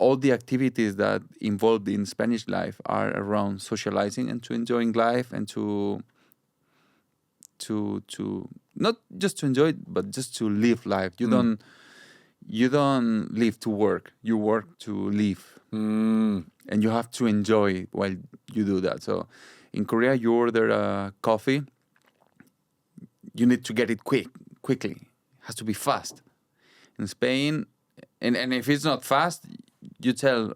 all the activities that involved in Spanish life are around socializing and to enjoying life and to not just to enjoy it, but just to live life. You don't live to work. You work to live. And you have to enjoy while you do that. So in Korea, you order a coffee. You need to get it quickly. It has to be fast. In Spain, and if it's not fast, you tell,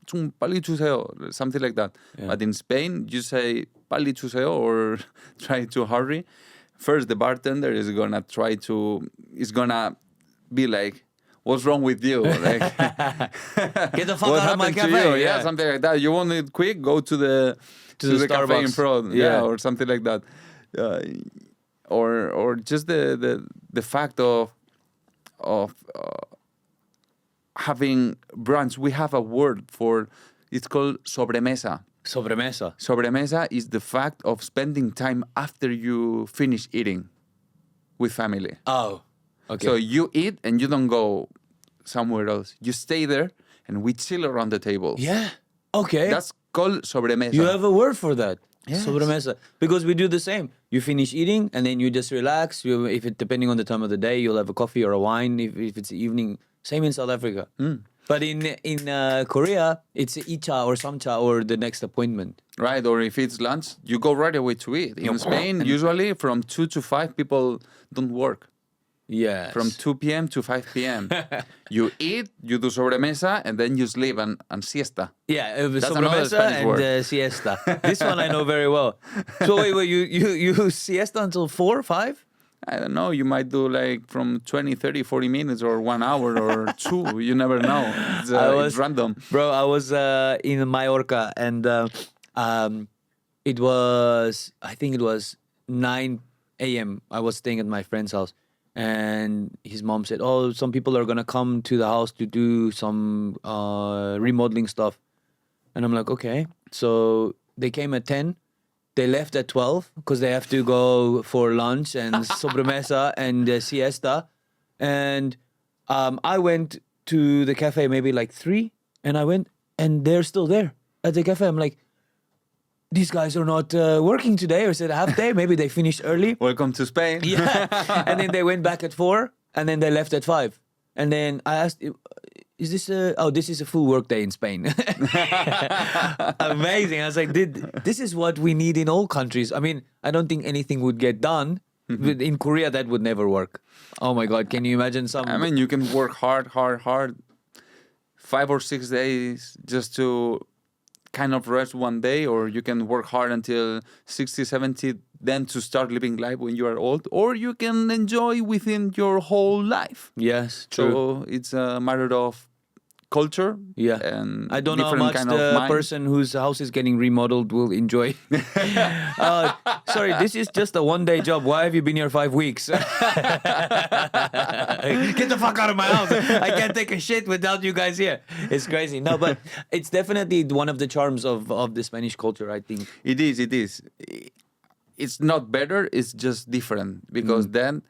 좀 빨리 주세요, something like that. Yeah. But in Spain, you say 빨리 주세요 or try to hurry. First, the bartender is gonna be like, what's wrong with you? Like, get the fuck out of my cafe. Yeah, something like that. You want it quick? Go to the cafe in front. Yeah, or something like that. Or just the fact of having brunch. We have a word for it's called sobremesa. Sobremesa. Sobremesa is the fact of spending time after you finish eating with family. Oh, okay. So you eat and you don't go somewhere else. You stay there and we chill around the table. Yeah. Okay. That's called sobremesa. You have a word for that. Yes. Sobremesa. Because we do the same. You finish eating and then you just relax. Depending on the time of the day, you'll have a coffee or a wine. If it's evening, same in South Africa. But in Korea, it's icha or samcha or the next appointment. Right, or if it's lunch, you go right away to eat. In Spain, usually from 2 to 5, people don't work. Yes. From 2 p.m. to 5 p.m. You eat, you do sobremesa, and then you sleep and siesta. Yeah, That's sobremesa and siesta. This one I know very well. So wait, you siesta until 4, 5? I don't know, you might do like from 20, 30, 40 minutes or 1 hour or 2. You never know. It's random. Bro, I was in Mallorca and it was 9 a.m. I was staying at my friend's house and his mom said, some people are going to come to the house to do some remodeling stuff. And I'm like, okay. So they came at 10. They left at 12 because they have to go for lunch and sobremesa and siesta. And I went to the cafe maybe like 3 and I went and they're still there at the cafe. I'm like, these guys are not working today, or is it a half day? Maybe they finished early. Welcome to Spain. Yeah. And then they went back at 4 and then they left at 5. And then I asked, is this this is a full work day in Spain. Amazing. I was like, this is what we need in all countries. I mean, I don't think anything would get done. In Korea, that would never work. Oh my God, can you imagine I mean, you can work hard, 5 or 6 days just to kind of rest one day, or you can work hard until 60, 70, then to start living life when you are old, or you can enjoy within your whole life. Yes, true. So it's a matter of culture. Yeah. And I don't know how much the person whose house is getting remodeled will enjoy. Sorry, this is just a 1-day job. Why have you been here 5 weeks? Get the fuck out of my house. I can't take a shit without you guys here. It's crazy. No, but it's definitely one of the charms of the Spanish culture, I think. It is. It's not better, it's just different. Because then,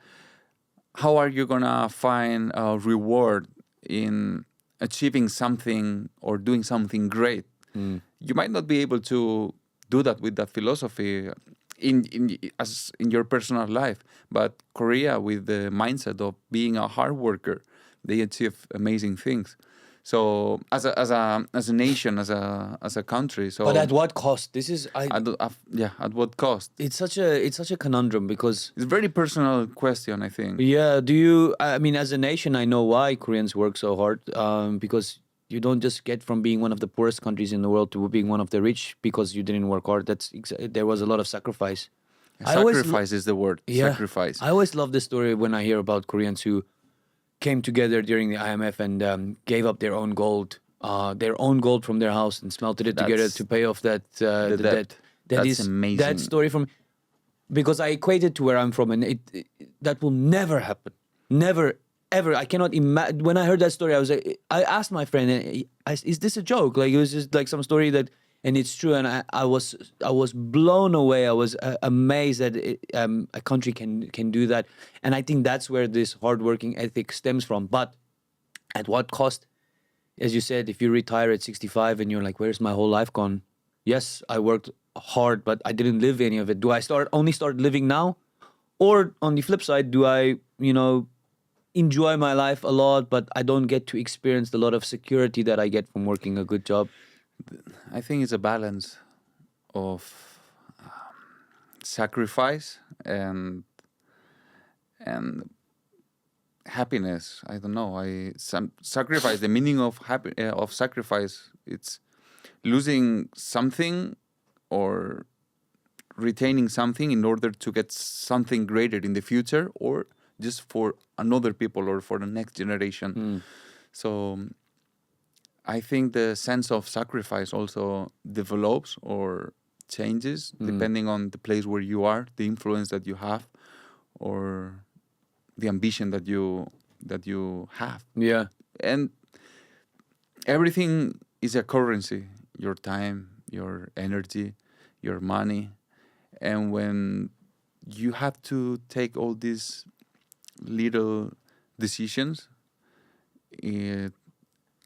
how are you going to find a reward in achieving something or doing something great? You might not be able to do that with that philosophy in your personal life. But Korea, with the mindset of being a hard worker, they achieve amazing things. So as a nation, as a country. So, but at what cost? This is at what cost? It's such a conundrum because it's a very personal question, I think. Yeah. I mean, as a nation, I know why Koreans work so hard. Because you don't just get from being one of the poorest countries in the world to being one of the rich because you didn't work hard. There was a lot of sacrifice. Sacrifice is the word. Yeah. Sacrifice. I always love the story when I hear about Koreans who came together during the IMF and gave up their own gold from their house and smelted it together to pay off the debt. That's amazing. That story because I equate it to where I'm from, and that will never happen. Never, ever. I cannot imagine. When I heard that story, I asked my friend, is this a joke? Like, it was just like some story and it's true. And I was blown away. I was amazed that a country can do that. And I think that's where this hardworking ethic stems from. But at what cost? as you said, if you retire at 65 and you're like, where's my whole life gone? Yes, I worked hard, but I didn't live any of it. Do I only start living now? Or on the flip side, do I, enjoy my life a lot, but I don't get to experience the lot of security that I get from working a good job? I think it's a balance of sacrifice and happiness. I don't know. Sacrifice. The meaning of sacrifice. It's losing something or retaining something in order to get something greater in the future, or just for another people or for the next generation. So I think the sense of sacrifice also develops or changes depending on the place where you are, the influence that you have, or the ambition that you have. Yeah. And everything is a currency: your time, your energy, your money. And when you have to take all these little decisions, it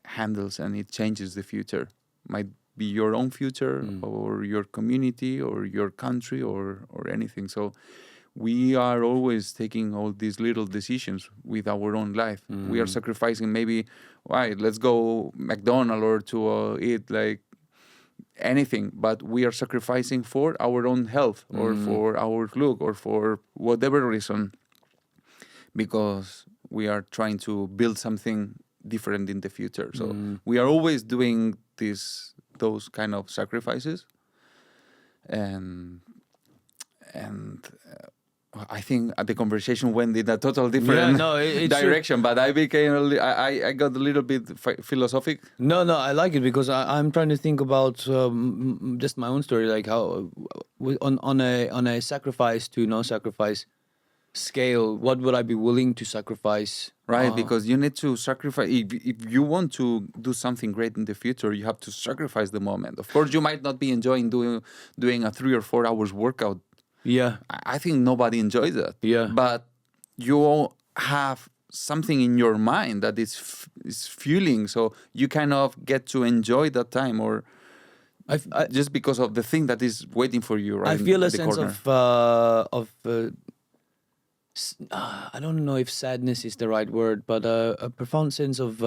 handles and it changes the future. Might be your own future or your community or your country or anything. So we are always taking all these little decisions with our own life. We are sacrificing maybe, let's go McDonald's or to eat like anything, but we are sacrificing for our own health or for our look or for whatever reason, because we are trying to build something different in the future. So we are always doing those kind of sacrifices, and I think the conversation went in a total different direction. But I I got a little bit philosophic. No, I like it because I'm trying to think about just my own story, like how on a sacrifice to no sacrifice scale, what would I be willing to sacrifice? Right, because you need to sacrifice. If you want to do something great in the future, you have to sacrifice the moment. Of course, you might not be enjoying doing a 3 or 4 hours workout. Yeah. I think nobody enjoys that. Yeah. But you have something in your mind that is fueling, so you kind of get to enjoy that time, or just because of the thing that is waiting for you. Right, I feel a the sense corner. of I don't know if sadness is the right word, but a profound sense of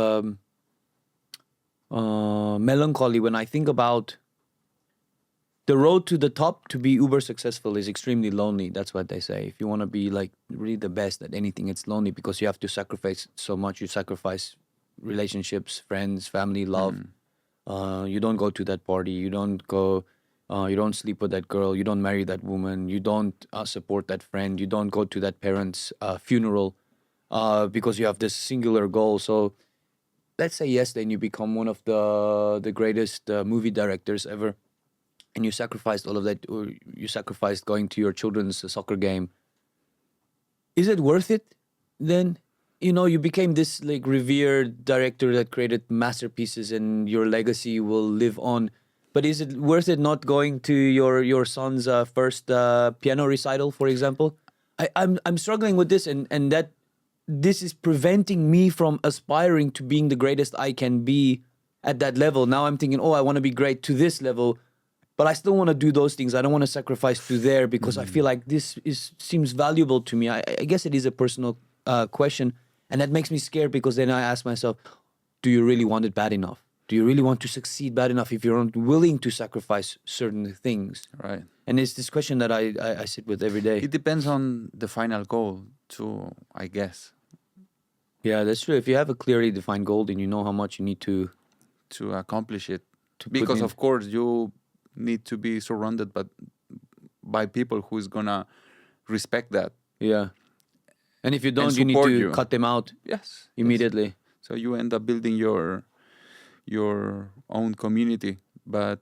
melancholy when I think about the road to the top. To be uber successful is extremely lonely. That's what they say. If you want to be like really the best at anything, it's lonely because you have to sacrifice so much. You sacrifice relationships, friends, family, love. You don't go to that party. You don't go. You don't sleep with that girl. You don't marry that woman. You don't support that friend. You don't go to that parent's funeral because you have this singular goal. So let's say yes, then you become one of the greatest movie directors ever, and you sacrificed all of that. Or you sacrificed going to your children's soccer game. Is it worth it then? You became this like revered director that created masterpieces, and your legacy will live on. But is it worth it not going to your son's first piano recital, for example? I'm struggling with this, and that this is preventing me from aspiring to being the greatest I can be at that level. Now I'm thinking, I want to be great to this level, but I still want to do those things. I don't want to sacrifice to there because I feel like this seems valuable to me. I guess it is a personal question, and that makes me scared because then I ask myself, do you really want it bad enough? Do you really want to succeed bad enough if you're not willing to sacrifice certain things? Right. And it's this question that I sit with every day. It depends on the final goal too, I guess. Yeah, that's true. If you have a clearly defined goal, then you know how much you need to accomplish it. Because of course you need to be surrounded by people who is gonna respect that. Yeah. And if you don't, you need to cut them out. Yes. Immediately. Yes. So you end up building your own community, but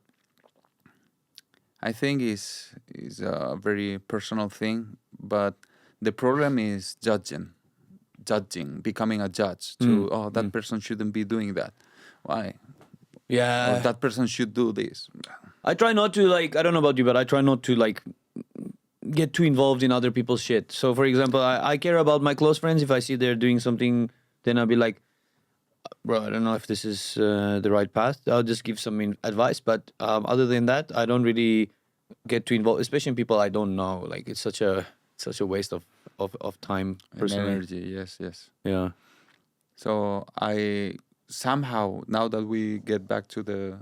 I think is a very personal thing. But the problem is judging, becoming a judge to that person shouldn't be doing that. Why? Yeah. Or that person should do this. I try not to I don't know about you, but I try not to get too involved in other people's shit. So for example, I care about my close friends. If I see they're doing something, then I'll be like, bro, I don't know if this is the right path. I'll just give some advice, but other than that, I don't really get too involved, especially in people I don't know. Like it's such a waste of time And personally. energy. Yes, yes. Yeah. So I somehow, now that we get back to the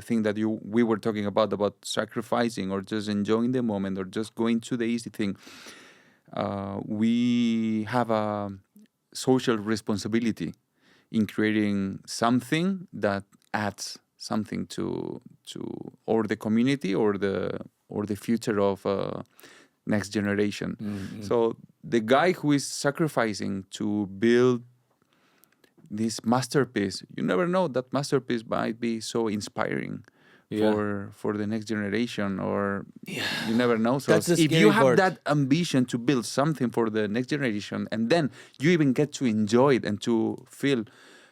thing that we were talking about sacrificing or just enjoying the moment or just going to the easy thing, we have a social responsibility in creating something that adds something to or the community or the future of next generation. Mm-hmm. So the guy who is sacrificing to build this masterpiece, you never know, that masterpiece might be so inspiring for the next generation, or you never know. So That's the if you scary have part. that ambition to build something for the next generation, and then you even get to enjoy it and to feel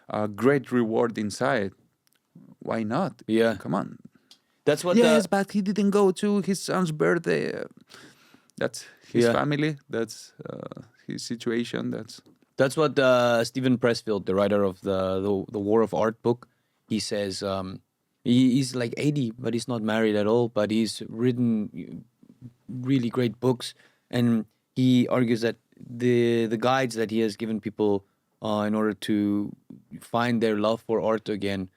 a great reward inside, why not? Yeah. Come on. That's what. Yes, but he didn't go to his son's birthday. That's his family. That's his situation. That's what Stephen Pressfield, the writer of the War of Art book, he says. He's like 80, but he's not married at all. But he's written really great books, and he argues that the guides that he has given people in order to find their love for art again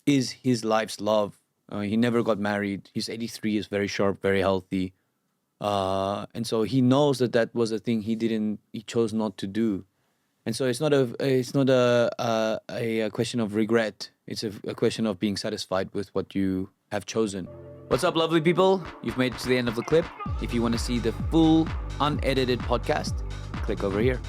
is his life's love. He never got married. He's 83. He's very sharp, very healthy. And so he knows that was a thing he chose not to do, and so it's not a question of regret. It's a question of being satisfied with what you have chosen. What's up, lovely people? You've made it to the end of the clip. If you want to see the full unedited podcast, click over here.